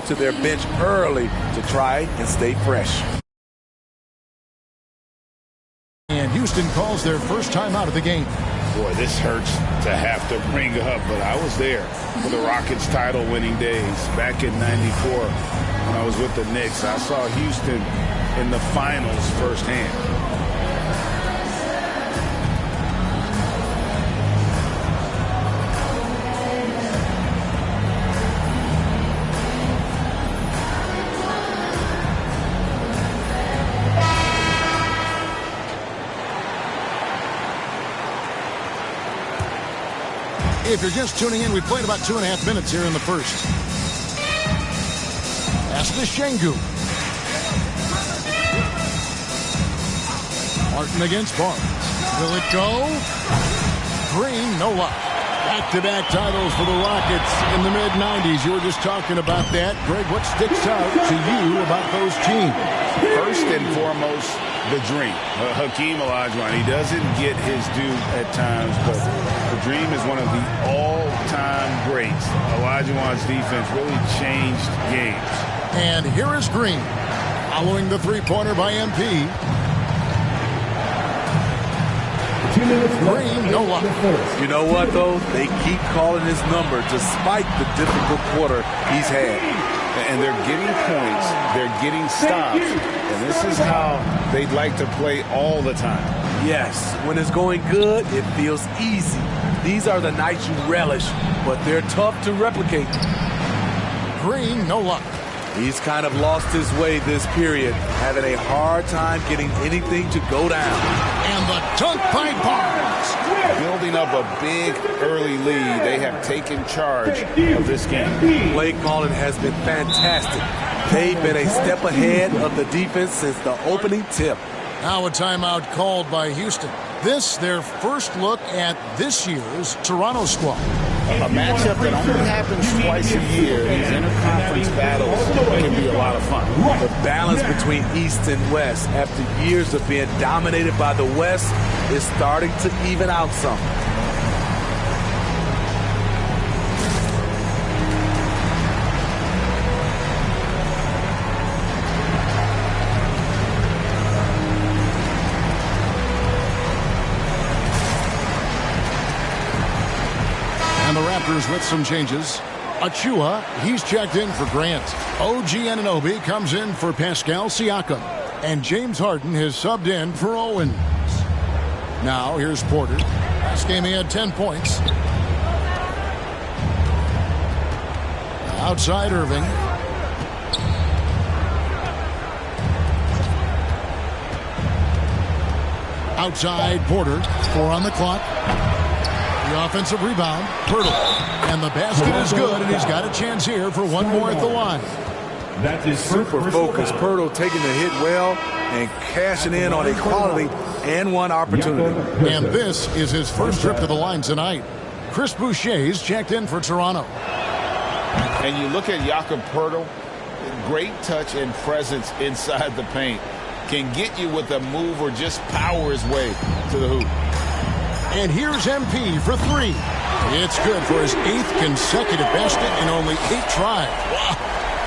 to their bench early to try and stay fresh. And Houston calls their first timeout of the game. Boy, this hurts to have to bring up, but I was there for the Rockets title-winning days back in '94 when I was with the Knicks. I saw Houston in the finals firsthand. If you're just tuning in, we played about 2.5 minutes here in the first. Pass to Şengün. Martin against Barnes. Will it go? Green, no luck. Back-to-back titles for the Rockets in the mid-'90s. You were just talking about that. Greg, what sticks out to you about those teams? First and foremost, the dream. Hakeem Olajuwon, he doesn't get his due at times, but the dream is one of the all-time greats. Olajuwon's defense really changed games. And here is Green, following the three-pointer by MP. Green, no luck. You know what, though? They keep calling his number despite the difficult quarter he's had. And they're getting points, they're getting stops, and this is how they'd like to play all the time. Yes, when it's going good, it feels easy. These are the nights you relish, but they're tough to replicate. Green, no luck. He's kind of lost his way this period, having a hard time getting anything to go down. And the dunk by Barnes. Building up a big early lead, they have taken charge of this game. Play calling has been fantastic. They've been a step ahead of the defense since the opening tip. Now a timeout called by Houston. This, their first look at this year's Toronto squad. A matchup that only happens twice a year. These interconference battles can be a lot of fun. The balance between East and West after years of being dominated by the West is starting to even out some. With some changes. Achiuwa, he's checked in for Grant. OG Anunoby comes in for Pascal Siakam. And James Harden has subbed in for Owens. Now here's Porter. Last game he had 10 points. Outside Irving. Outside Porter. 4 on the clock. The offensive rebound, Poeltl. And the basket is good, and he's got a chance here for one more at the line. That is super focused. Poeltl taking the hit well and cashing in on a quality and one opportunity. And this is his first trip to the line tonight. Chris Boucher's checked in for Toronto. And you look at Jakob Poeltl, great touch and presence inside the paint. Can get you with a move or just power his way to the hoop. And here's MP for 3. It's good for his 8th consecutive basket in only 8 tries. Wow.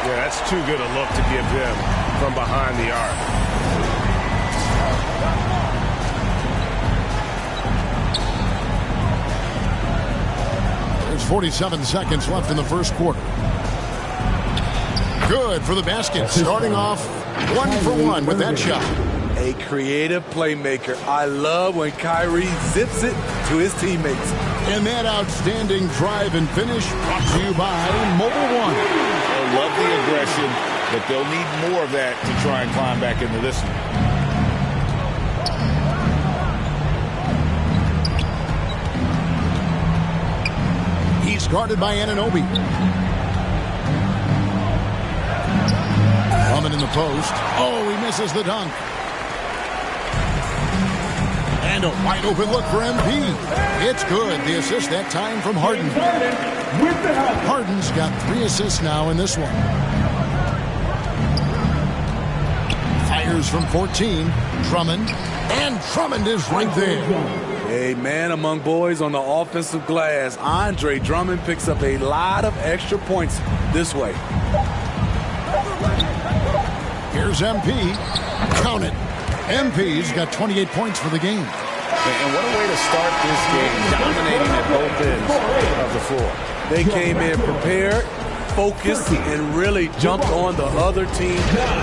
Yeah, that's too good a look to give him from behind the arc. There's 47 seconds left in the first quarter. Good for the basket. Starting off 1 for 1 with that shot. A creative playmaker. I love when Kyrie zips it to his teammates. And that outstanding drive and finish brought to you by Mobile One. I love the aggression, but they'll need more of that to try and climb back into this one. He's guarded by Anunoby. Coming in the post. Oh, he misses the dunk. And a wide open look for MP. It's good. The assist that time from Harden. Harden's got 3 assists now in this one. Fires from 14. Drummond. And Drummond is right there. A man among boys on the offensive glass. Andre Drummond picks up a lot of extra points this way. Here's MP. Count it. MP's got 28 points for the game. And what a way to start this game, dominating at both ends of the floor. They came in prepared, focused, and really jumped on the other team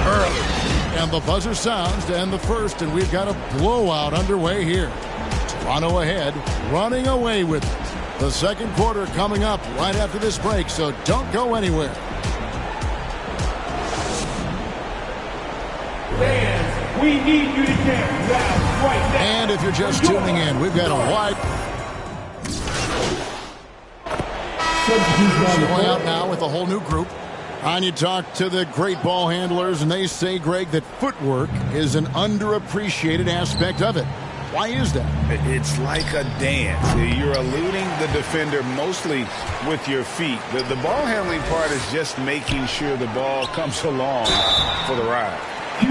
early. And the buzzer sounds to end the first, and we've got a blowout underway here. Toronto ahead, running away with it. The second quarter coming up right after this break, so don't go anywhere. Fans, we need you to dance now, right now. And if you're just tuning in, we've got a wide... Going out now with a whole new group. And you talk to the great ball handlers, and they say, Greg, that footwork is an underappreciated aspect of it. Why is that? It's like a dance. You're eluding the defender mostly with your feet. The ball handling part is just making sure the ball comes along for the ride.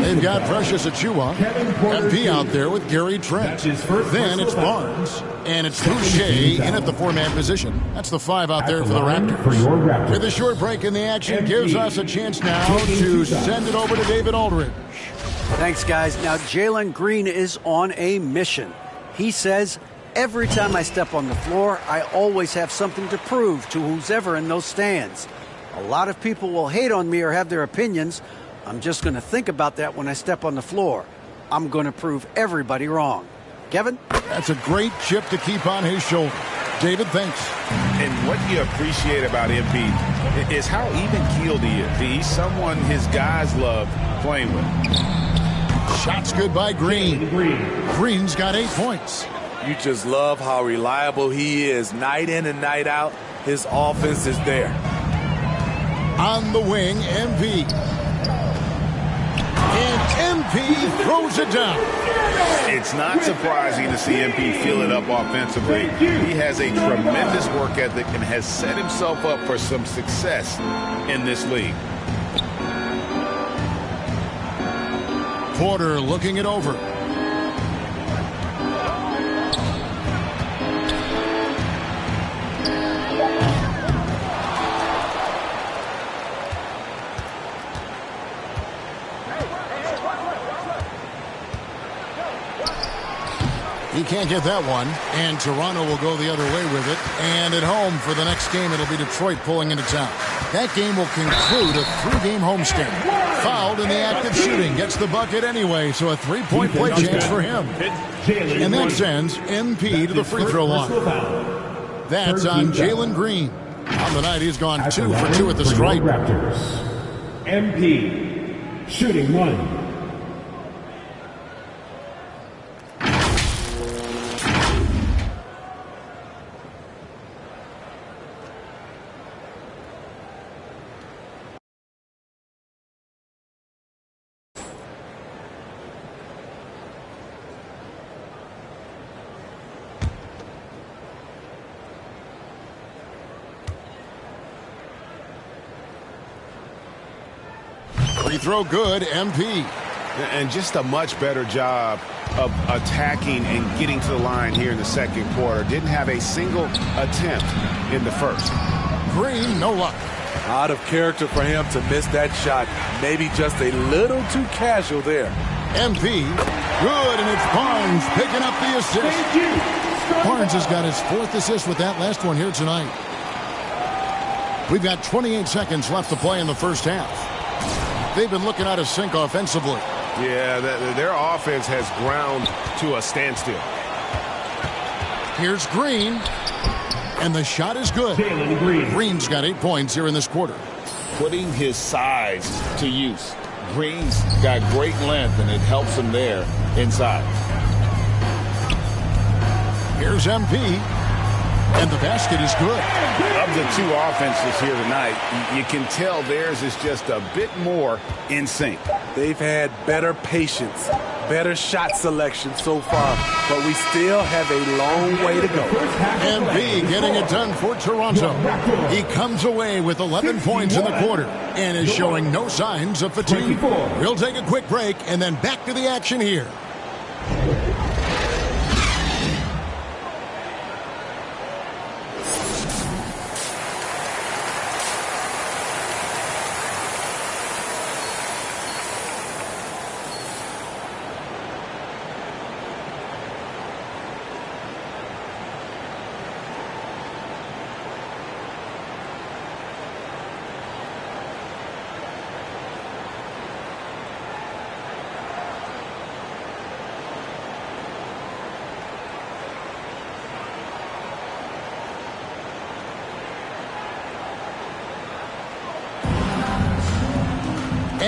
They've got Precious Achiuwa, MP out there with Gary Trent. Then it's Barnes, and it's Boucher in at the four-man position. That's the 5 out there for the Raptors. With a short break in the action, gives us a chance now to send it over to David Aldridge. Thanks, guys. Now, Jalen Green is on a mission. He says, every time I step on the floor, I always have something to prove to who's ever in those stands. A lot of people will hate on me or have their opinions. I'm just going to think about that when I step on the floor. I'm going to prove everybody wrong. Kevin? That's a great chip to keep on his shoulder. David, thanks. And what you appreciate about MP is how even-keeled he is. He's someone his guys love playing with. Shots good by Green. Green's got 8 points. You just love how reliable he is. Night in and night out, his offense is there. On the wing, MP. And MP throws it down. It's not surprising to see MP fill it up offensively. He has a tremendous work ethic and has set himself up for some success in this league. Porter looking it over. He can't get that one, and Toronto will go the other way with it. And at home for the next game, it'll be Detroit pulling into town. That game will conclude a 3-game homestand. Fouled in the act of shooting, gets the bucket anyway, so a 3-point play chance for him. And that sends MP to the free throw line. That's on Jalen Green. On the night, he's gone 2 for 2 at the stripe. MP, shooting 1. Free throw good, MP. And just a much better job of attacking and getting to the line here in the second quarter. Didn't have a single attempt in the first. Green, no luck. Out of character for him to miss that shot. Maybe just a little too casual there. MP, good, and it's Barnes picking up the assist. Barnes has got his 4th assist with that last one here tonight. We've got 28 seconds left to play in the first half. They've been looking out of sync offensively. Yeah, their offense has ground to a standstill. Here's Green, and the shot is good. Green's got 8 points here in this quarter. Putting his size to use. Green's got great length, and it helps him there inside. Here's MP, and the basket is good. Of the two offenses here tonight, you can tell theirs is just a bit more in sync. They've had better patience, better shot selection so far, but we still have a long way to go. MP getting it done for Toronto. He comes away with 11 points in the quarter and is showing no signs of fatigue. We'll take a quick break and then back to the action here.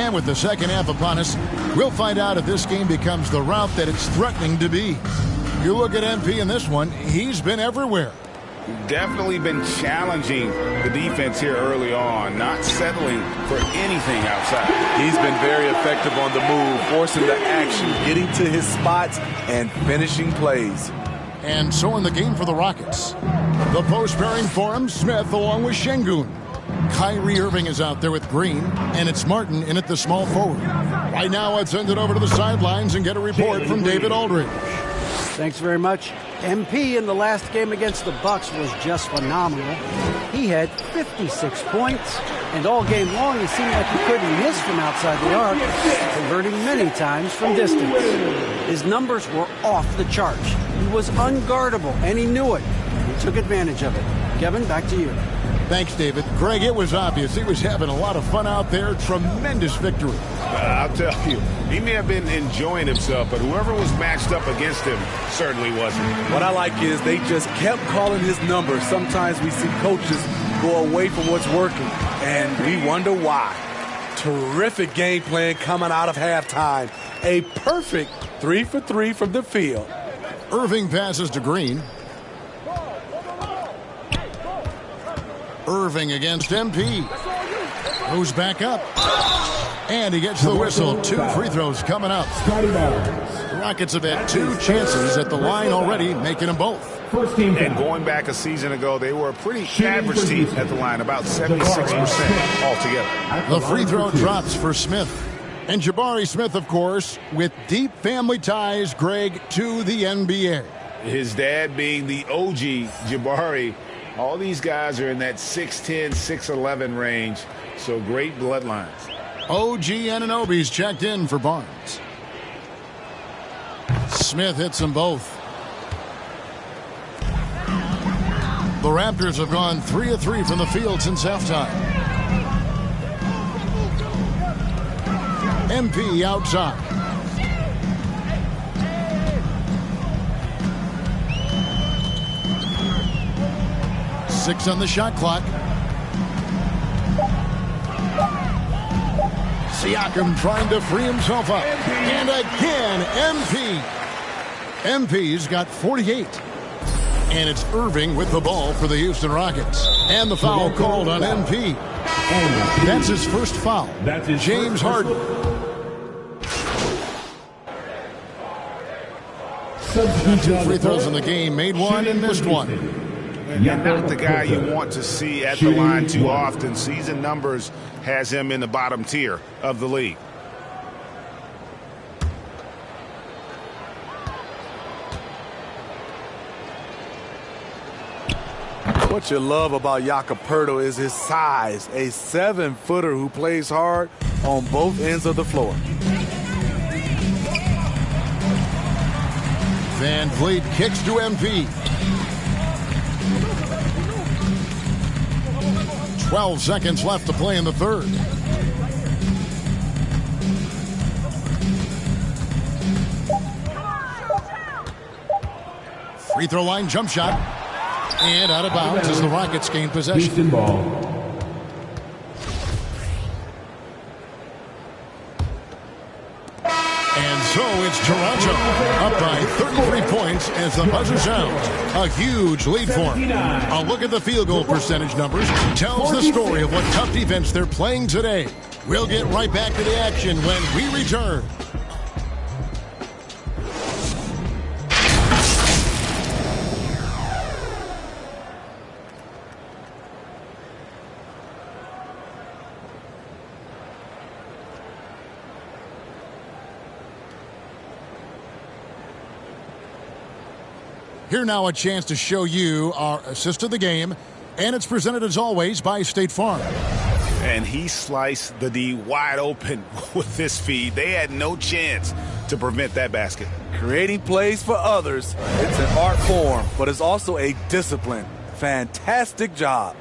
And with the second half upon us, we'll find out if this game becomes the route that it's threatening to be. You look at MP in this one, he's been everywhere. Definitely been challenging the defense here early on, not settling for anything outside. He's been very effective on the move, forcing the action, getting to his spots, and finishing plays. And so in the game for the Rockets, the post pairing for him, Smith along with Şengün. Kyrie Irving is out there with Green, and it's Martin in at the small forward. Right now, let's send it over to the sidelines and get a report from David Aldridge. Thanks very much. MP in the last game against the Bucks was just phenomenal. He had 56 points, and all game long he seemed like he couldn't miss from outside the arc, converting many times from distance. His numbers were off the charts. He was unguardable, and he knew it. He took advantage of it. Kevin, back to you. Thanks, David. Greg, it was obvious he was having a lot of fun out there. Tremendous victory. I'll tell you, he may have been enjoying himself, but whoever was matched up against him certainly wasn't. What I like is they just kept calling his number. Sometimes we see coaches go away from what's working, and we wonder why. Terrific game plan coming out of halftime. A perfect 3 for 3 from the field. Irving passes to Green. Irving against MP. Goes back up. And he gets the whistle. 2 free throws coming up. The Rockets have had 2 chances at the line already, making them both. And going back a season ago, they were a pretty average team at the line, about 76% altogether. The free throw drops for Smith. And Jabari Smith, of course, with deep family ties, Greg, to the NBA. His dad being the OG Jabari. All these guys are in that 6'10", 6'11" range, so great bloodlines. OG Anunoby's checked in for Barnes. Smith hits them both. The Raptors have gone 3 of 3 from the field since halftime. MP outside. Six on the shot clock. Siakam trying to free himself up. And again, MP. MP's got 48. And it's Irving with the ball for the Houston Rockets. And the foul called on MP. That's his first foul. James Harden. Two free throws in the game. Made one and missed one. Not the guy you want to see at the line too often. Season numbers has him in the bottom tier of the league. What you love about Jakob Poeltl is his size. A 7-footer who plays hard on both ends of the floor. Van Vliet kicks to MP. 12 seconds left to play in the third. Free throw line jump shot. And out of bounds as the Rockets gain possession. Houston ball. And so it's Toronto up by 33 points as the buzzer sounds. A huge lead for them. A look at the field goal percentage numbers tells the story of what tough defense they're playing today. We'll get right back to the action when we return. Here now a chance to show you our assist of the game, and it's presented as always by State Farm. And he sliced the D wide open with this feed. They had no chance to prevent that basket. Creating plays for others, it's an art form, but it's also a discipline. Fantastic job.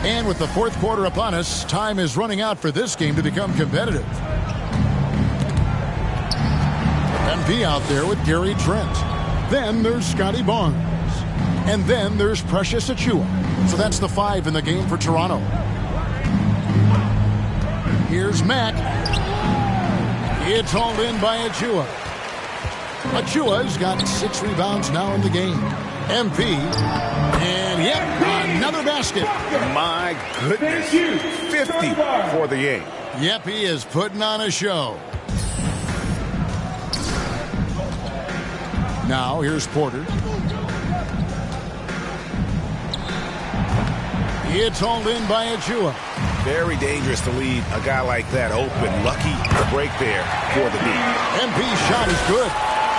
And with the fourth quarter upon us, time is running out for this game to become competitive. MP out there with Gary Trent. Then there's Scotty Barnes. And then there's Precious Achiuwa. So that's the 5 in the game for Toronto. Here's Mack. It's hauled in by Achua. Achua's got 6 rebounds now in the game. MP. And yep, another basket. My goodness. 50 for the game. Yep, he is putting on a show. Now here's Porter. It's hauled in by Achua. Very dangerous to leave a guy like that open. Lucky to break there for the D. MP's shot is good.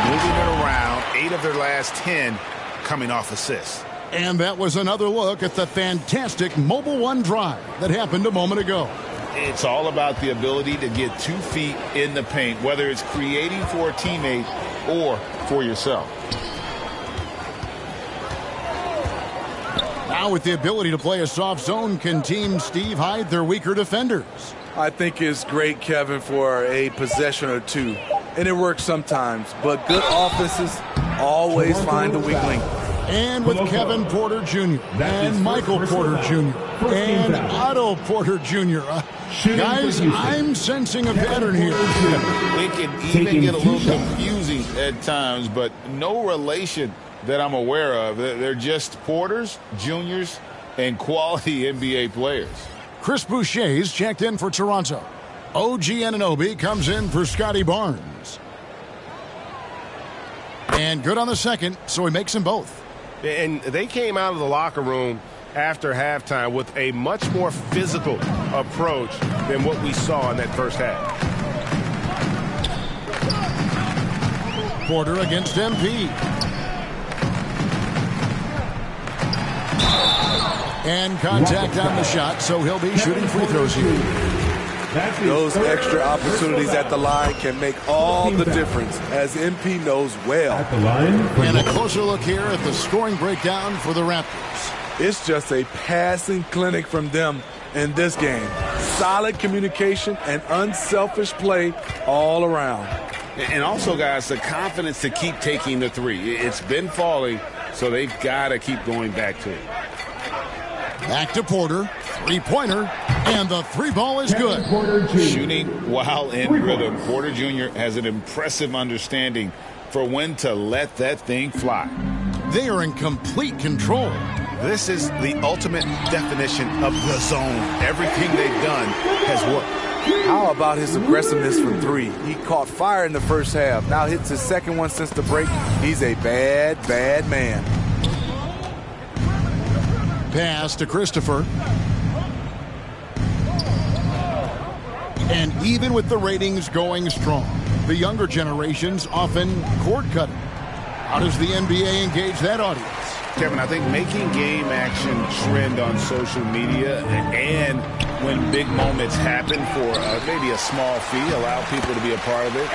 Moving it around, 8 of their last 10 coming off assists. And that was another look at the fantastic Mobile One drive that happened a moment ago. It's all about the ability to get 2 feet in the paint, whether it's creating for a teammate or for yourself. Now with the ability to play a soft zone, can Team Steve hide their weaker defenders? I think it's great, Kevin, for a possession or 2. And it works sometimes. But good offenses always find the weak link. And with Kevin Porter Jr. and Michael Porter Jr. and Otto Porter Jr. Guys, I'm sensing a pattern here. It can even get a little confusing at times, but no relation that I'm aware of. They're just Porters, Juniors, and quality NBA players. Chris Boucher's checked in for Toronto. OG Anunoby comes in for Scotty Barnes. And good on the second, so he makes them both. And they came out of the locker room after halftime with a much more physical approach than what we saw in that first half. Porter against MP. And contact on the shot, so he'll be shooting free throws here. Those extra opportunities at the line can make all the difference, as MP knows well. And a closer look here at the scoring breakdown for the Raptors. It's just a passing clinic from them in this game. Solid communication and unselfish play all around. And also, guys, the confidence to keep taking the 3. It's been falling, so they've got to keep going back to it. Back to Porter. 3-pointer. And the 3-ball is good. Shooting while in rhythm. Porter Jr. has an impressive understanding for when to let that thing fly. They are in complete control. This is the ultimate definition of the zone. Everything they've done has worked. How about his aggressiveness from 3? He caught fire in the first half. Now hits his second one since the break. He's a bad, bad man. Pass to Christopher. And even with the ratings going strong, the younger generations often cord cutting. How does the NBA engage that audience? Kevin, I think making game action trend on social media and when big moments happen for maybe a small fee, allow people to be a part of it.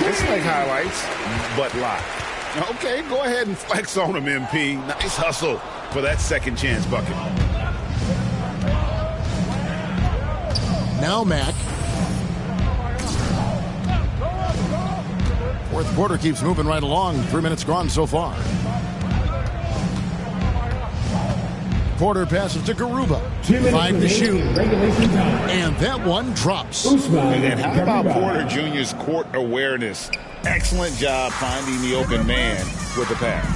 It's like highlights, but live. Okay, go ahead and flex on them, MP. Nice hustle for that second chance bucket. Now Mack. Fourth quarter keeps moving right along. 3 minutes gone so far. Porter passes to Garuba. 5 to shoot. And that one drops. And how about Porter Jr.'s court awareness? Excellent job finding the open man with the pass.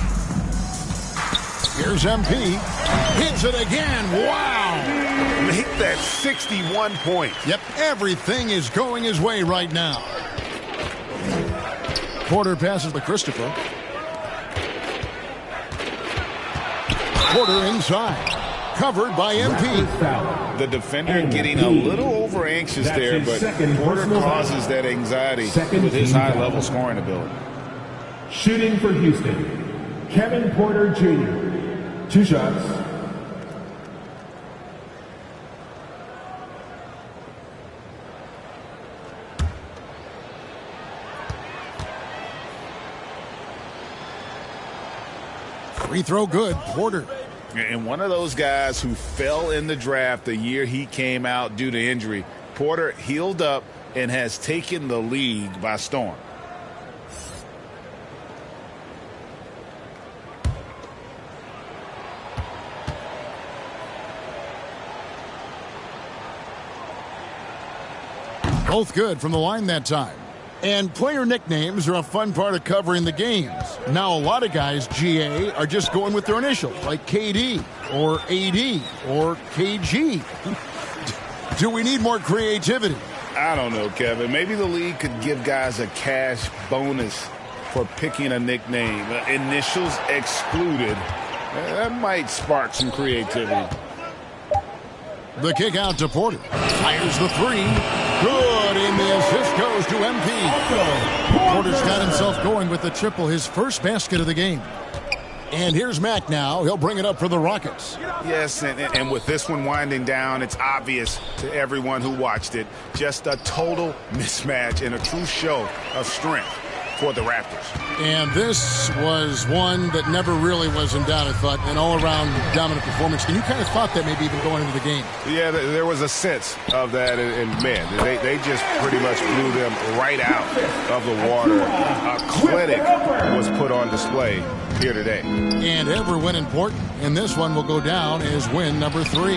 Here's MP. Hits it again. Wow. Make that 61 points. Yep, everything is going his way right now. Porter passes to Christopher. Porter inside. Covered by MP. The defender getting a little over anxious there, but Porter causes that anxiety with his high-level scoring ability. Shooting for Houston, Kevin Porter Jr. 2 shots. Free throw good, Porter. And one of those guys who fell in the draft the year he came out due to injury. Porter healed up and has taken the league by storm. Both good from the line that time. And player nicknames are a fun part of covering the games. Now, a lot of guys, GA, are just going with their initials, like KD or AD or KG. Do we need more creativity? I don't know, Kevin. Maybe the league could give guys a cash bonus for picking a nickname. Initials excluded. That might spark some creativity. The kick out to Porter. Fires the three. Good, and the assist goes to MP. Porter's got himself going with the triple, his first basket of the game. And here's Mack now. He'll bring it up for the Rockets. Yes, and with this one winding down, it's obvious to everyone who watched it. Just a total mismatch and a true show of strength for the Raptors. And this was one that never really was in doubt, I thought, an all-around dominant performance. And you kind of thought that maybe even going into the game. Yeah, there was a sense of that, and man, they just pretty much blew them right out of the water. A clinic was put on display here today. And every win important, and this one will go down as win number 3.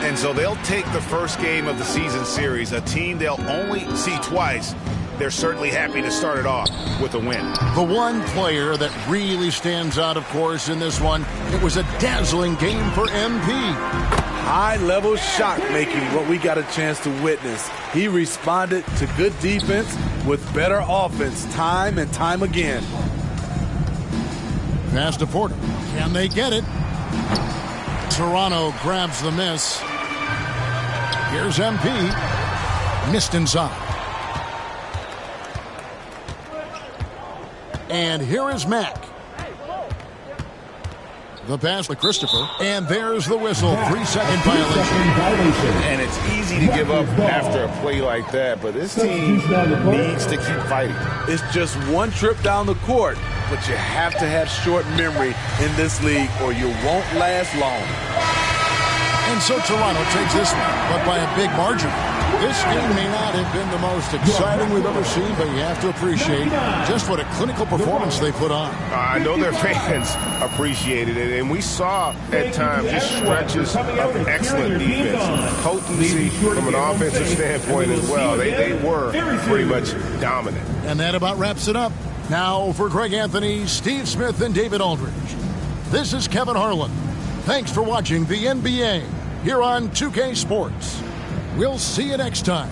And so they'll take the first game of the season series, a team they'll only see twice. They're certainly happy to start it off with a win. The one player that really stands out, of course, in this one, it was a dazzling game for MP. High-level shot making, what we got a chance to witness. He responded to good defense with better offense time and time again. Pass to Porter. Can they get it? Toronto grabs the miss. Here's MP. Missed inside. And here is Mack. The pass to Christopher. And there's the whistle. 3-second violation. And it's easy to give up after a play like that, but this team needs to keep fighting. It's just one trip down the court, but you have to have short memory in this league or you won't last long. And so Toronto takes this one, but by a big margin. This game may not have been the most exciting we've ever seen, but you have to appreciate just what a clinical performance they put on. I know their fans appreciated it, and we saw at times just stretches of excellent defense, potency from an offensive standpoint as well. They were pretty much dominant. And that about wraps it up. Now for Greg Anthony, Steve Smith, and David Aldridge. This is Kevin Harlan. Thanks for watching the NBA here on 2K Sports. We'll see you next time.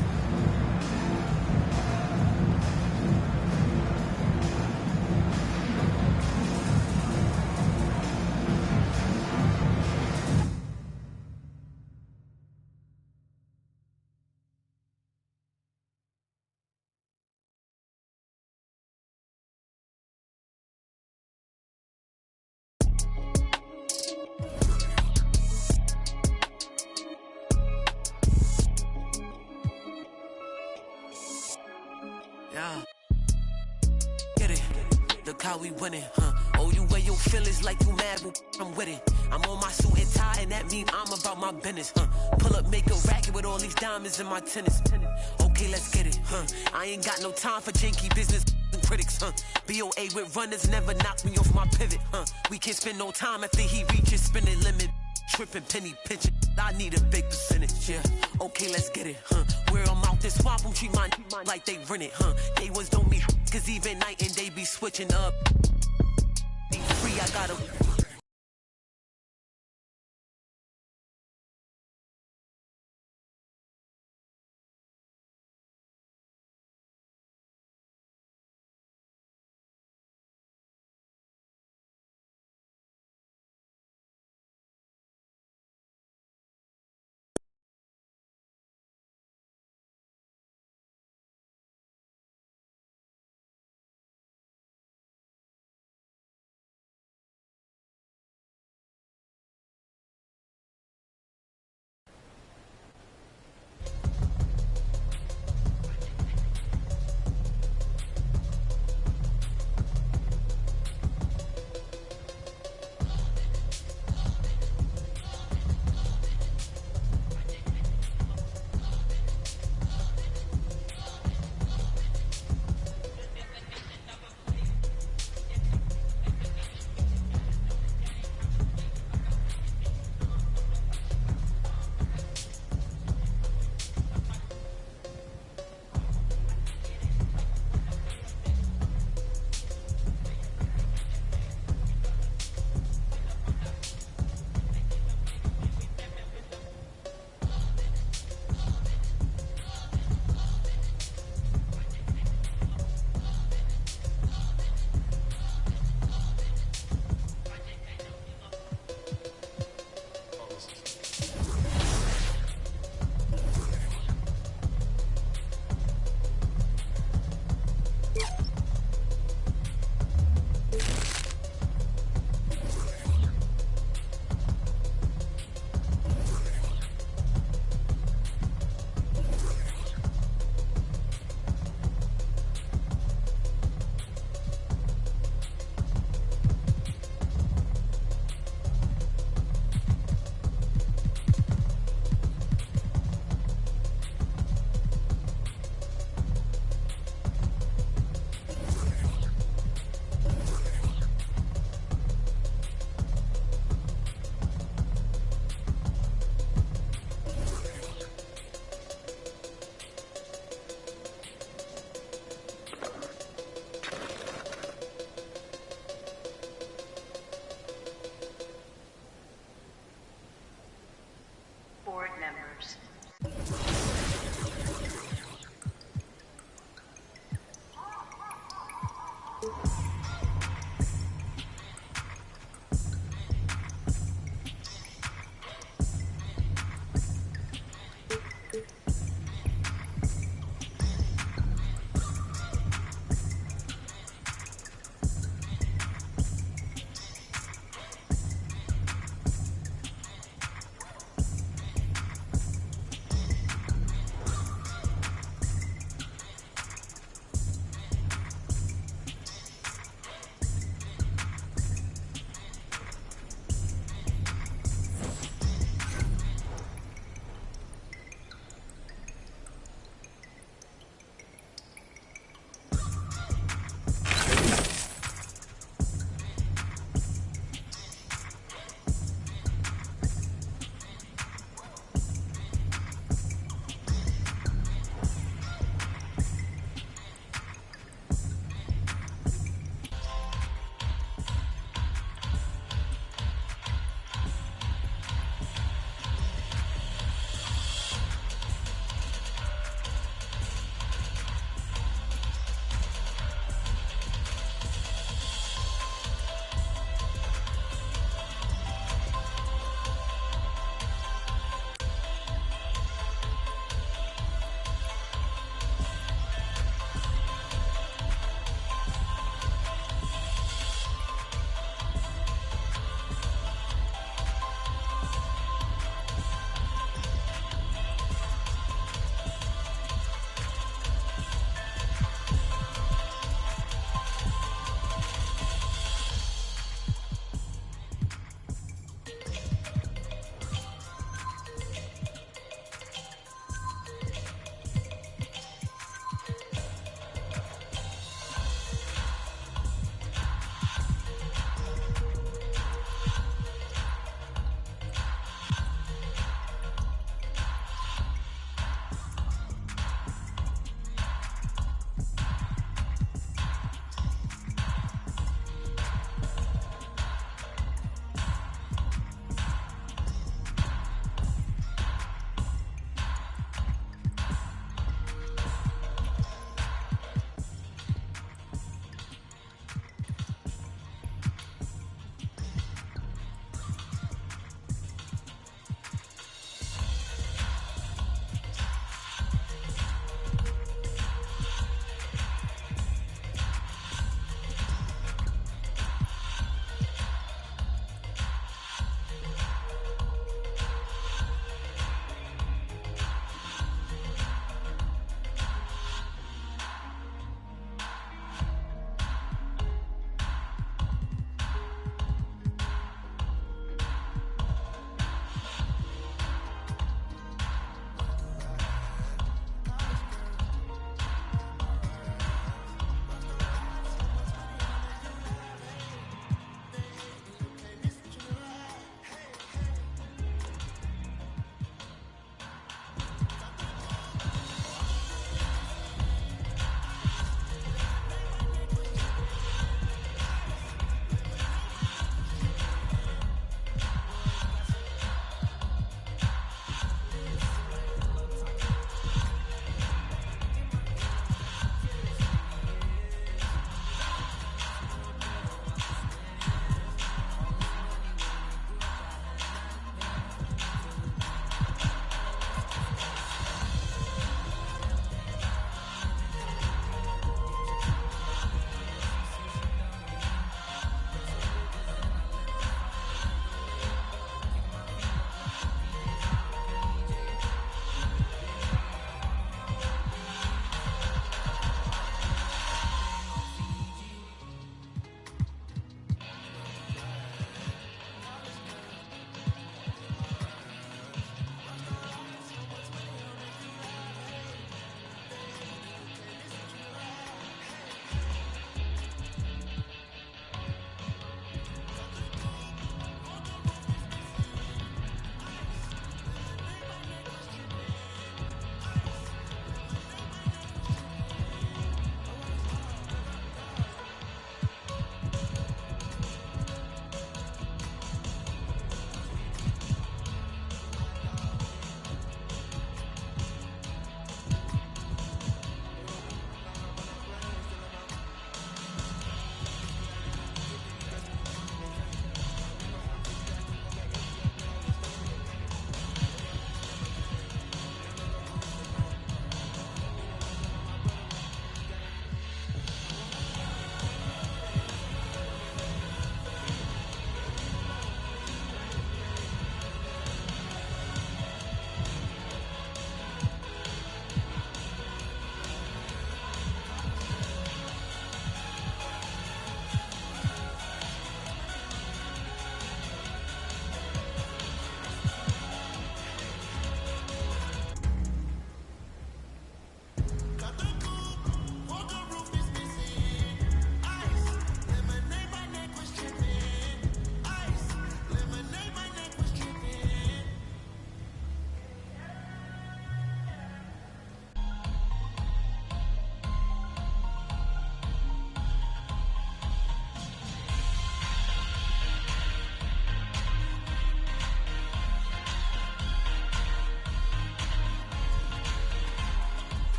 Yeah. Get it. Look how we winning, huh? Oh, you wear your feelings like you mad, well, I'm with it. I'm on my suit and tie, and that mean I'm about my business, huh? Pull up, make a racket with all these diamonds in my tennis. Okay, let's get it, huh? I ain't got no time for janky business and critics, huh? BOA with runners never knocks me off my pivot, huh? We can't spend no time after he reaches spending limit. Tripping penny pinching, I need a big percentage, yeah. Okay, let's get it, huh? Where I'm out this swamp, I'm treat mine like they rent it, huh? They was don't me, cause even night and they be switching up. Be free, I gotta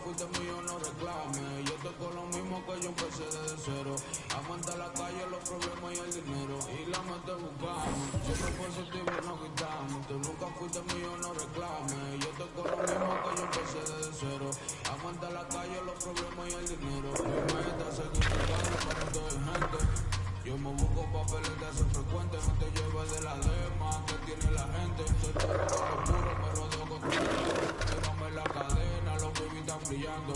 fuiste mío, no reclame. Yo toco lo mismo que yo empecé desde cero. Aguanta la calle, los problemas y el dinero. Y la mente buscamos. Siempre positivo, no quitamos. Tú nunca fuiste mío, no reclame. Yo toco lo mismo que yo empecé desde cero. Aguanta la calle, los problemas y el dinero. Mi meta es seguir jugando para toda gente. Yo me busco papeles que hacen frecuentes. No te lleves de la lema que tiene la gente. Soy todo lo puro, me rodeo con tu mírame la cadena, los baby están brillando.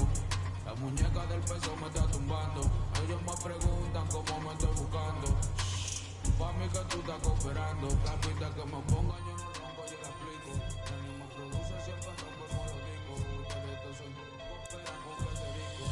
La muñeca del peso me está tumbando. Ellos me preguntan cómo me estoy buscando. Pa' mí que tú estás cooperando. La pista que me ponga yo no ronco, yo la aplico. El mismo produce siempre rompemos los discos. Ustedes estos son cooperan con Federico.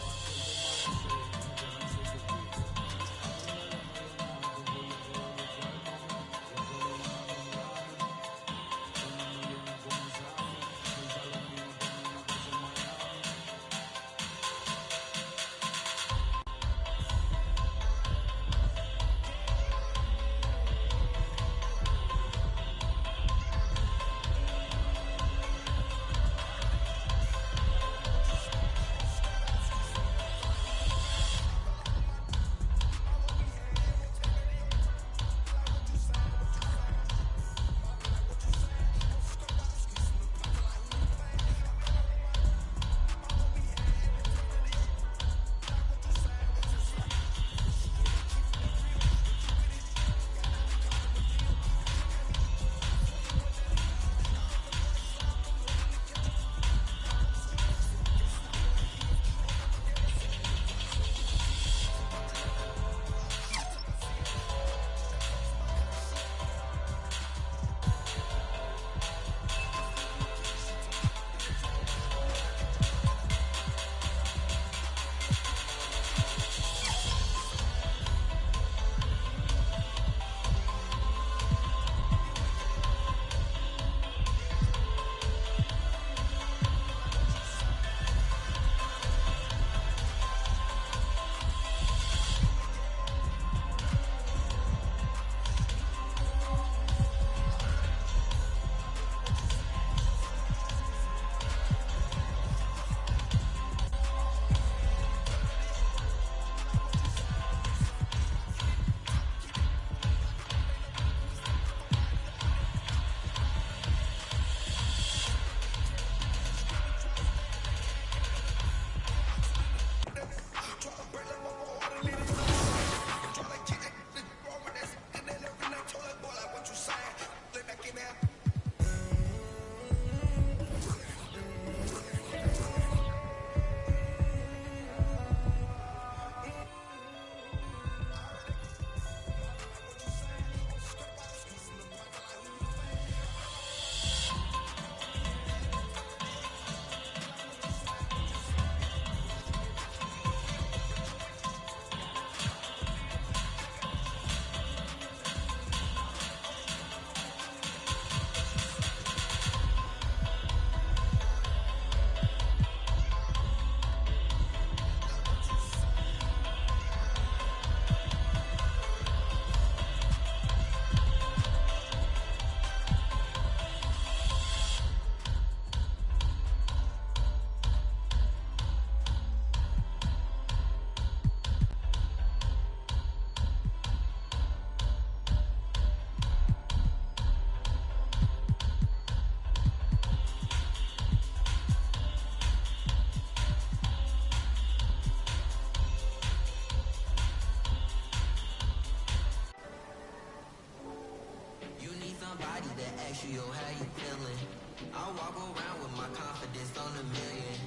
I walk around with my confidence on a million.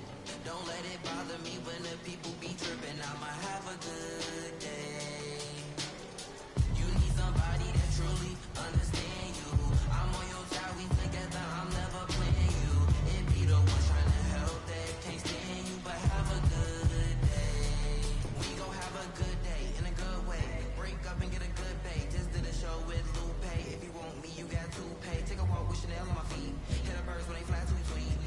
Don't let it bother me when the people be tripping. I might have a good day. You need somebody that truly understand you. I'm on your side, we together, I'm never playing you. It be the ones trying to help that can't stand you, but have a good day. We gon' have a good day in a good way. Break up and get a good pay. Just did a show with Lupe. If you want me, you got to pay. Take a walk with Chanel on my feet. Hit the birds when they fly too sweet.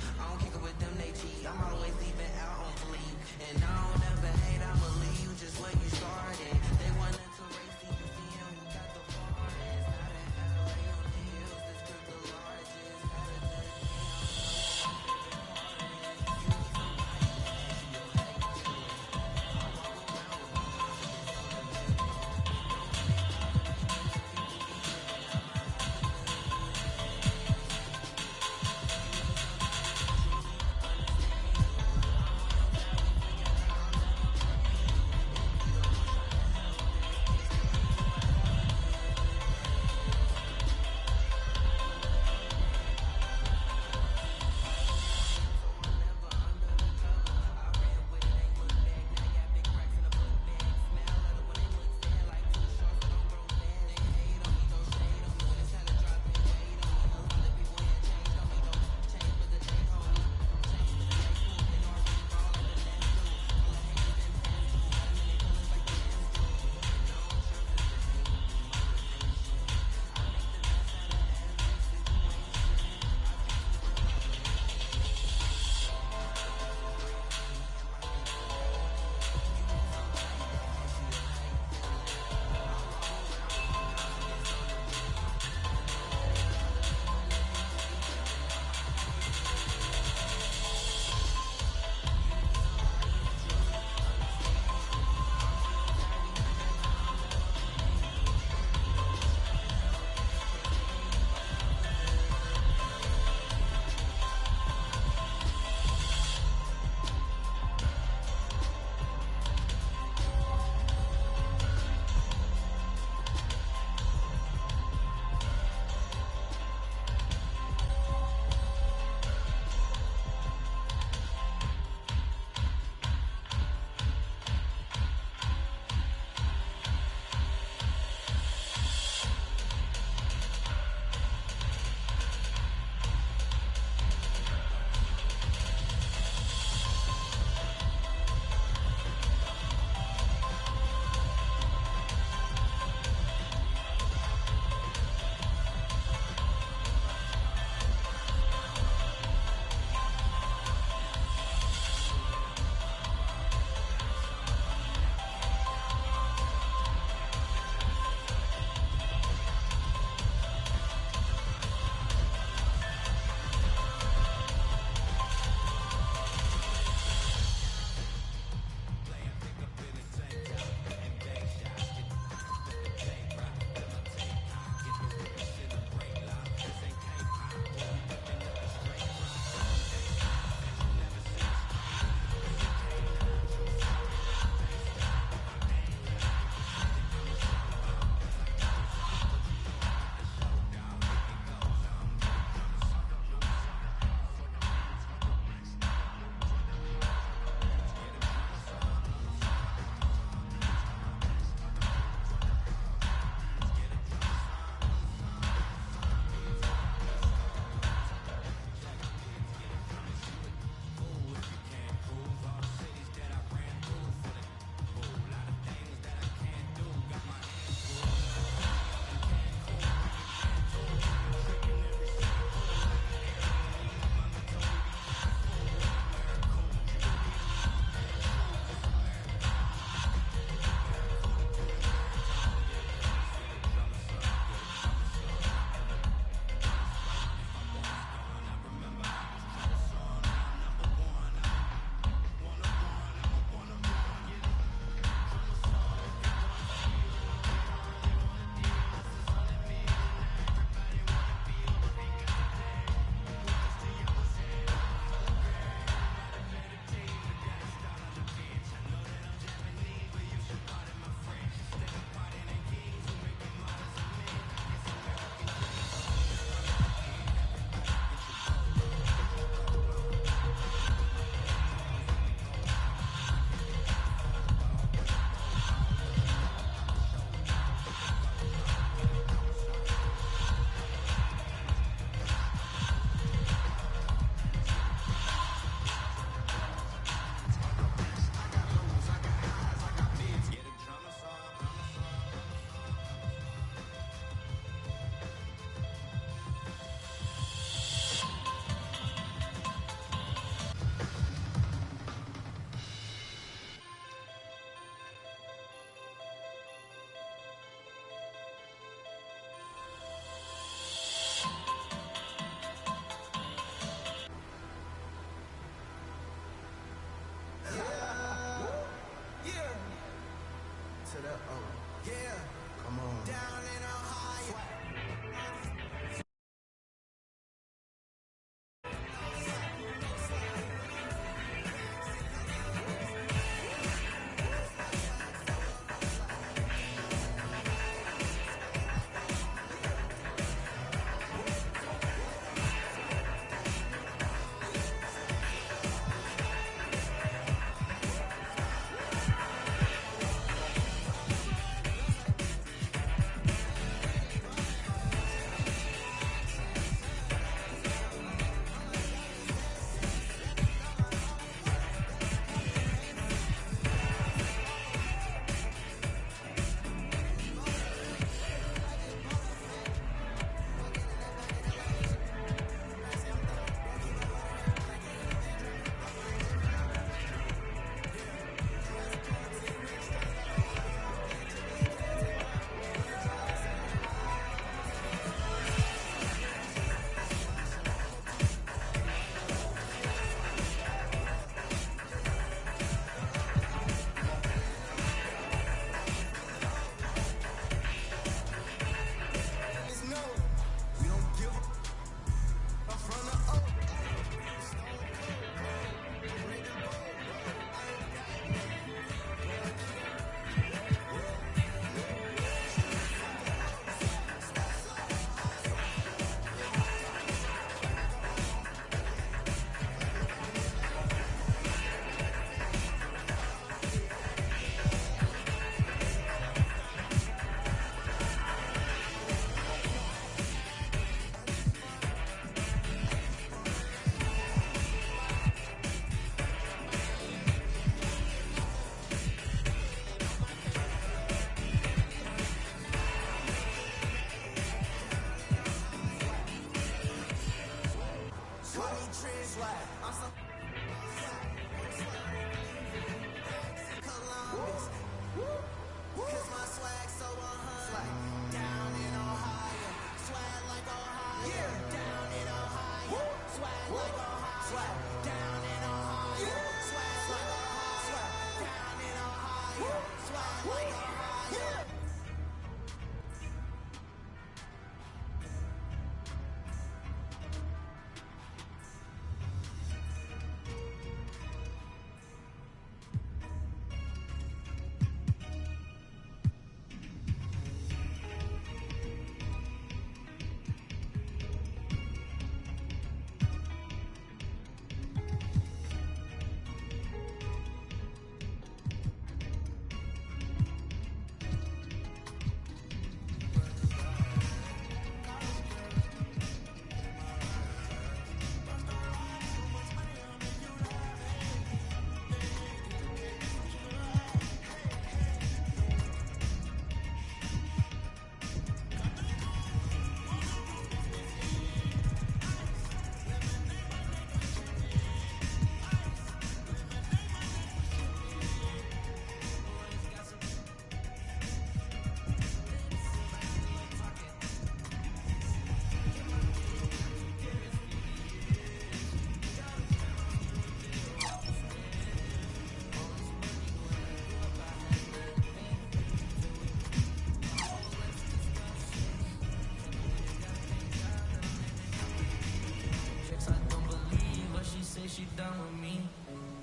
she done with me.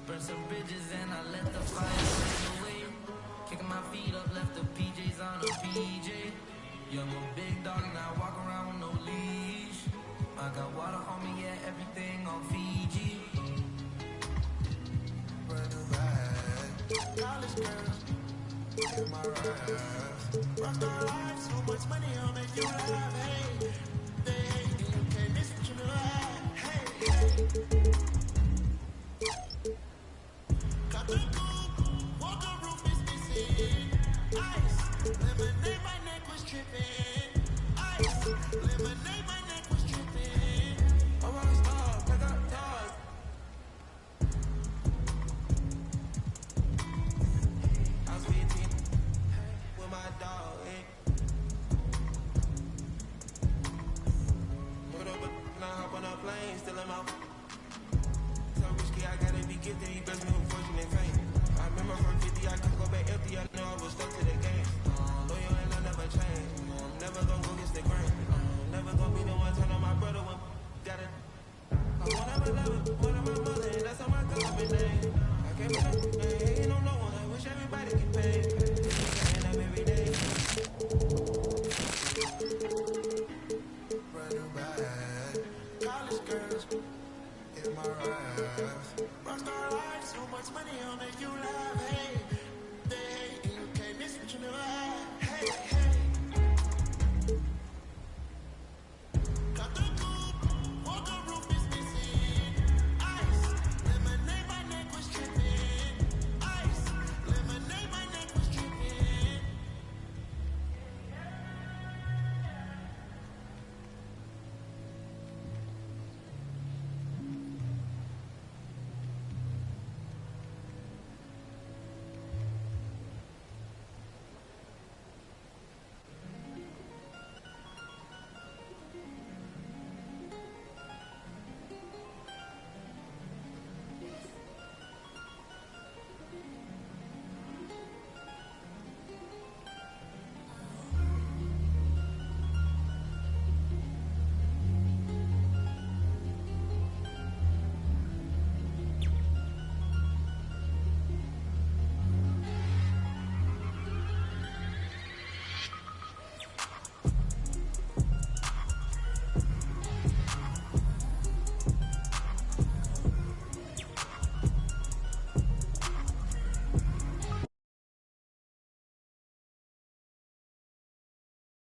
Burn some bridges and I let the fire blaze away. Kicking my feet up, left the PJs on a PJ. Yeah, I'm a big dog and I walk around with no leash. I got water on me, yeah, everything on Fiji. Brand new bag, college girls, in my raps. Rockstar life, so much money, I'll make you laugh. Hey, they hate you, can't miss what you know. Hey, hey. Got the coupe, water roof is missing. Ice, lemonade, my neck was tripping. Ice, lemonade, my neck was tripping. I want to stop, I got toys. I was 15 with my dog, Put up a now hop on a plane, still in my so risky, I gotta be gifted, he blessed me with fortune and fame. I remember from 50, I could go back empty, I know I was stuck to the game. Loyal and I never change, I'm never gonna go against the grain. Never gonna be the one turn on my brother when got it. I want to love it, one of my mother, and that's on my government name. I can't be no, ain't no one, I wish everybody could pay. And up every day. Brand new bag, college girls, in my raps. Rockstar life, so much money, I'll make you laugh. Hey.